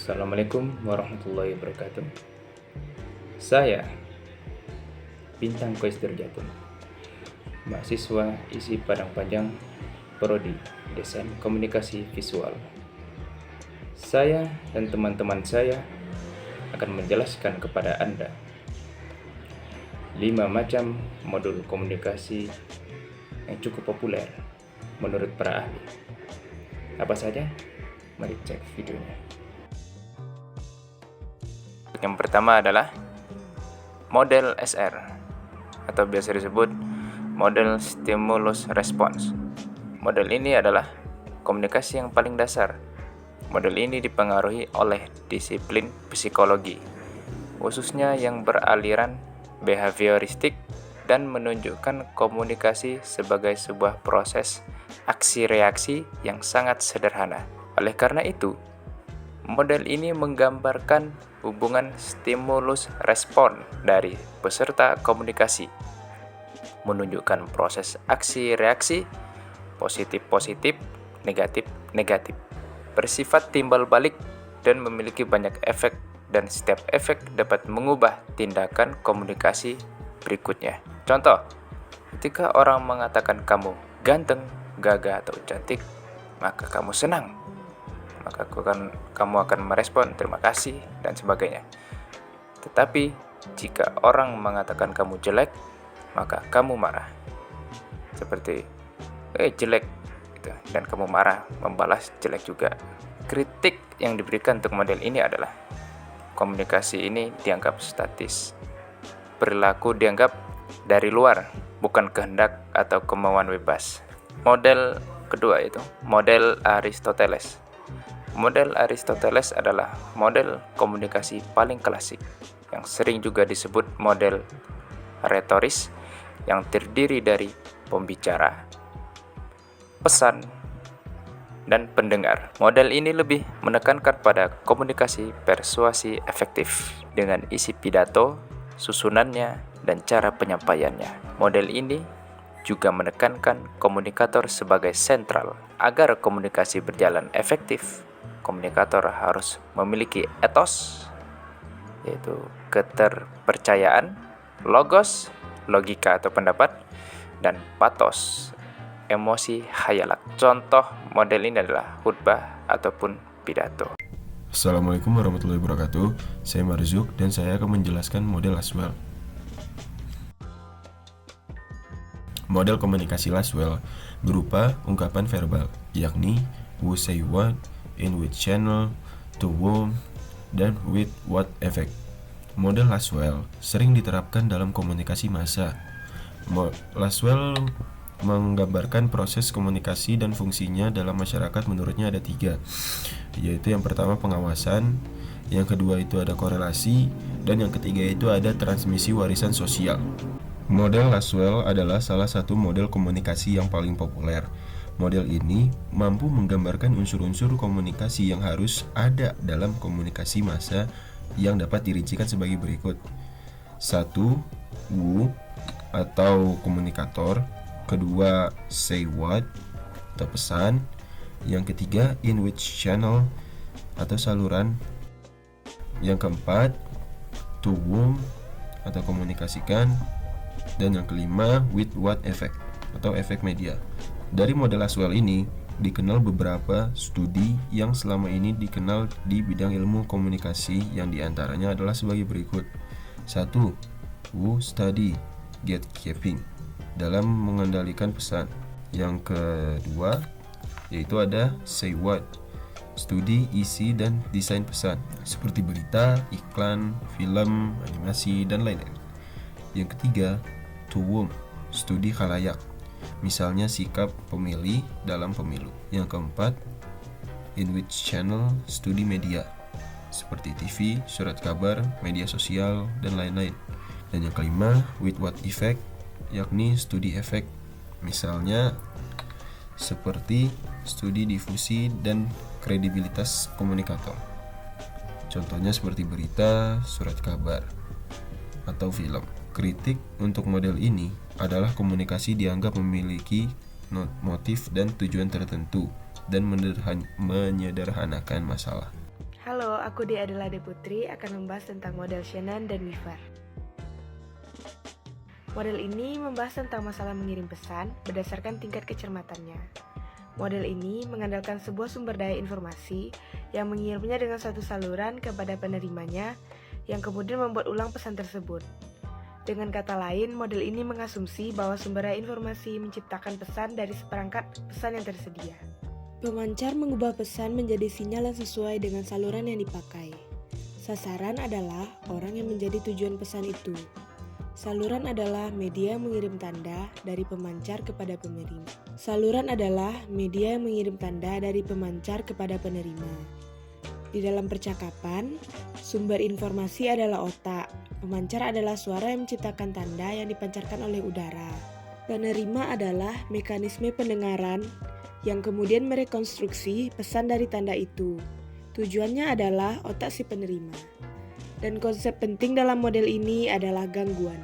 Assalamualaikum warahmatullahi wabarakatuh. Saya Bintang Koister Jatun, mahasiswa isi Padang Panjang Prodi Desain Komunikasi Visual. Saya dan teman-teman saya akan menjelaskan kepada Anda 5 macam modul komunikasi yang cukup populer menurut para ahli. Apa saja? Mari cek videonya. Yang pertama adalah model SR atau biasa disebut model stimulus response. Model ini adalah komunikasi yang paling dasar. Model ini dipengaruhi oleh disiplin psikologi, khususnya yang beraliran behavioristik dan menunjukkan komunikasi sebagai sebuah proses aksi-reaksi yang sangat sederhana. Oleh karena itu, model ini menggambarkan hubungan stimulus-respon dari peserta komunikasi, menunjukkan proses aksi-reaksi, positif-positif, negatif-negatif, bersifat timbal balik, dan memiliki banyak efek, dan setiap efek dapat mengubah tindakan komunikasi berikutnya. Contoh, ketika orang mengatakan kamu ganteng, gagah, atau cantik, maka kamu senang. Maka kamu akan merespon terima kasih dan sebagainya. Tetapi jika orang mengatakan kamu jelek, maka kamu marah. Seperti jelek gitu, dan kamu marah membalas jelek juga. Kritik yang diberikan untuk model ini adalah komunikasi ini dianggap statis. Perilaku dianggap dari luar, bukan kehendak atau kemauan bebas. Model kedua itu model Aristoteles. Model Aristoteles adalah model komunikasi paling klasik yang sering juga disebut model retoris yang terdiri dari pembicara, pesan, dan pendengar. Model ini lebih menekankan pada komunikasi persuasi efektif dengan isi pidato, susunannya, dan cara penyampaiannya. Model ini juga menekankan komunikator sebagai sentral. Agar komunikasi berjalan efektif, komunikator harus memiliki etos, yaitu keterpercayaan, logos, logika atau pendapat, dan patos, emosi hayalat. Contoh model ini adalah khutbah ataupun pidato. Assalamualaikum warahmatullahi wabarakatuh. Saya Marzuk dan saya akan menjelaskan model Laswell. Model komunikasi Laswell berupa ungkapan verbal, yakni who say what, in which channel, to whom, dan with what effect. Model Laswell sering diterapkan dalam komunikasi massa. Laswell menggambarkan proses komunikasi dan fungsinya dalam masyarakat menurutnya ada 3, yaitu yang pertama pengawasan, yang kedua itu ada korelasi, dan yang ketiga itu ada transmisi warisan sosial. Model Laswell adalah salah satu model komunikasi yang paling populer. Model ini mampu menggambarkan unsur-unsur komunikasi yang harus ada dalam komunikasi massa yang dapat dirincikan sebagai berikut. 1. Who atau komunikator. Kedua, say what atau pesan. Yang ketiga, in which channel atau saluran. Yang keempat, to whom atau komunikasikan. Dan yang kelima, with what effect atau efek media. Dari model Laswell ini dikenal beberapa studi yang selama ini dikenal di bidang ilmu komunikasi, yang diantaranya adalah sebagai berikut. 1. Who study gatekeeping dalam mengendalikan pesan. Yang kedua yaitu ada say what, studi isi dan desain pesan seperti berita, iklan, film, animasi, dan lain-lain. Yang ketiga, to whom, studi khalayak, misalnya sikap pemilih dalam pemilu. Yang keempat, in which channel, studi media seperti TV, surat kabar, media sosial, dan lain-lain. Dan yang kelima, with what effect, yakni studi efek, misalnya seperti studi difusi dan kredibilitas komunikator. Contohnya seperti berita, surat kabar, atau film. Kritik untuk model ini adalah komunikasi dianggap memiliki motif dan tujuan tertentu dan menyederhanakan masalah. Halo, aku Dea Adelade Putri akan membahas tentang model Shannon dan Weaver. Model ini membahas tentang masalah mengirim pesan berdasarkan tingkat kecermatannya. Model ini mengandalkan sebuah sumber daya informasi yang mengirimnya dengan suatu saluran kepada penerimanya yang kemudian membuat ulang pesan tersebut. Dengan kata lain, model ini mengasumsi bahwa sumber daya informasi menciptakan pesan dari seperangkat pesan yang tersedia. Pemancar mengubah pesan menjadi sinyal yang sesuai dengan saluran yang dipakai. Sasaran adalah orang yang menjadi tujuan pesan itu. Saluran adalah media yang mengirim tanda dari pemancar kepada penerima. Saluran adalah media yang mengirim tanda dari pemancar kepada penerima. Di dalam percakapan, sumber informasi adalah otak. Pemancar adalah suara yang menciptakan tanda yang dipancarkan oleh udara. Penerima adalah mekanisme pendengaran yang kemudian merekonstruksi pesan dari tanda itu. Tujuannya adalah otak si penerima. Dan konsep penting dalam model ini adalah gangguan.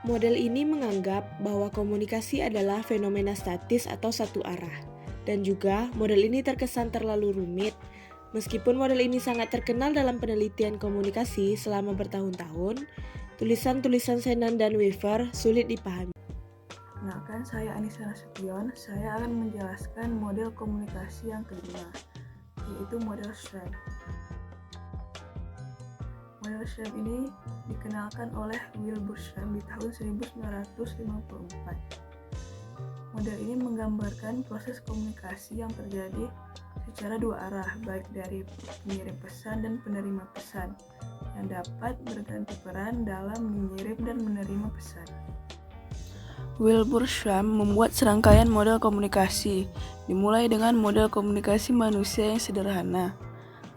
Model ini menganggap bahwa komunikasi adalah fenomena statis atau satu arah. Dan juga model ini terkesan terlalu rumit. Meskipun model ini sangat terkenal dalam penelitian komunikasi selama bertahun-tahun, tulisan-tulisan Shannon dan Weaver sulit dipahami. Kenalkan, saya Anissa Nasution. Saya akan menjelaskan model komunikasi yang kelima, yaitu model Schramm. Model Schramm ini dikenalkan oleh Wilbur Schramm di tahun 1954. Model ini menggambarkan proses komunikasi yang terjadi secara dua arah, baik dari pengirim pesan dan penerima pesan, yang dapat berganti peran dalam mengirim dan menerima pesan. Wilbur Schramm membuat serangkaian model komunikasi, dimulai dengan model komunikasi manusia yang sederhana,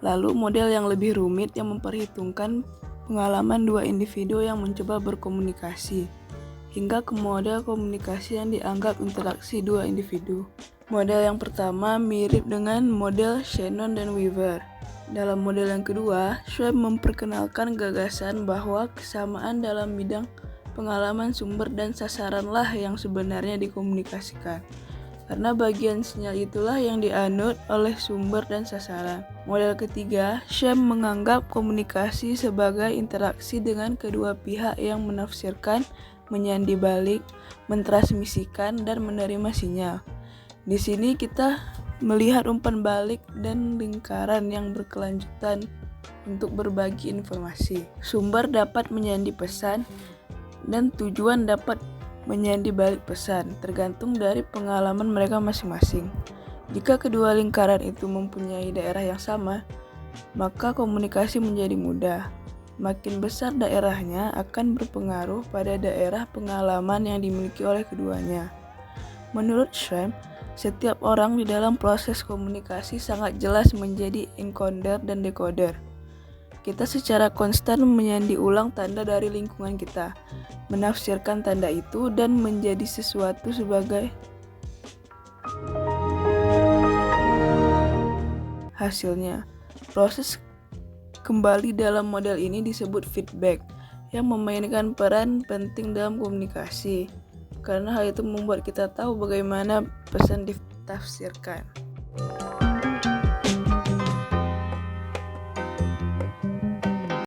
lalu model yang lebih rumit yang memperhitungkan pengalaman dua individu yang mencoba berkomunikasi, hingga ke model komunikasi yang dianggap interaksi dua individu. Model yang pertama mirip dengan model Shannon dan Weaver. Dalam model yang kedua, Schramm memperkenalkan gagasan bahwa kesamaan dalam bidang pengalaman sumber dan sasaranlah yang sebenarnya dikomunikasikan. Karena bagian sinyal itulah yang dianut oleh sumber dan sasaran. Model ketiga, Schramm menganggap komunikasi sebagai interaksi dengan kedua pihak yang menafsirkan, menyandi balik, mentransmisikan, dan menerima sinyal. Di sini kita melihat umpan balik dan lingkaran yang berkelanjutan untuk berbagi informasi. Sumber dapat menyandi pesan dan tujuan dapat menyandi balik pesan, tergantung dari pengalaman mereka masing-masing. Jika kedua lingkaran itu mempunyai daerah yang sama, maka komunikasi menjadi mudah. Makin besar daerahnya akan berpengaruh pada daerah pengalaman yang dimiliki oleh keduanya. Menurut Schramm, setiap orang di dalam proses komunikasi sangat jelas menjadi encoder dan decoder. Kita secara konstan menyandi ulang tanda dari lingkungan kita, menafsirkan tanda itu dan menjadi sesuatu sebagai hasilnya. Proses kembali dalam model ini disebut feedback, yang memainkan peran penting dalam komunikasi, karena hal itu membuat kita tahu bagaimana pesan ditafsirkan.